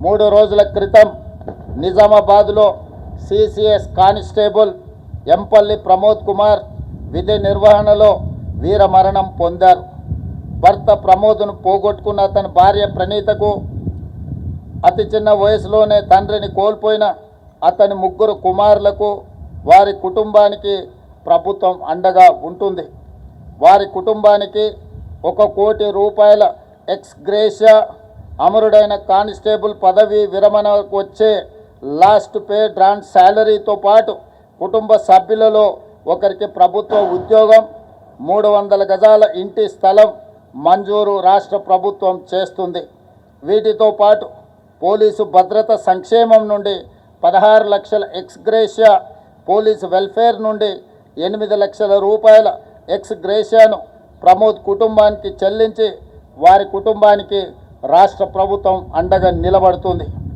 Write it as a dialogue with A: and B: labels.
A: 3 రోజుల క్రితం నిజామాబాద్లో సిసిఎస్ కానిస్టేబుల్ ఎంపల్లి ప్రమోద్ కుమార్ విధి నిర్వహణలో వీరమరణం పొందారు. భర్త ప్రమోద్ను పోగొట్టుకున్న అతని భార్య ప్రణీతకు అతి చిన్న వయసులోనే తండ్రిని కోల్పోయిన అతని 3 కుమారులకు వారి కుటుంబానికి ప్రభుత్వం అండగా ఉంటుంది. వారి కుటుంబానికి 1 కోటి రూపాయల ఎక్స్ గ్రేషియా, అమరుడైన కానిస్టేబుల్ పదవి విరమణకు వచ్చే లాస్ట్ పే డ్రాన్ శాలరీతో పాటు కుటుంబ సభ్యులలో ఒకరికి ప్రభుత్వ ఉద్యోగం, 300 గజాల ఇంటి స్థలం మంజూరు రాష్ట్ర ప్రభుత్వం చేస్తుంది. వీటితో పాటు పోలీసు భద్రత సంక్షేమం నుండి 16 లక్షల ఎక్స్ గ్రేషియా, పోలీసు వెల్ఫేర్ నుండి 8 లక్షల రూపాయల ఎక్స్ గ్రేషియాను ప్రమోద్ కుటుంబానికి చెల్లించి వారి కుటుంబానికి రాష్ట్ర ప్రభుత్వం అండగా నిలబడుతుంది.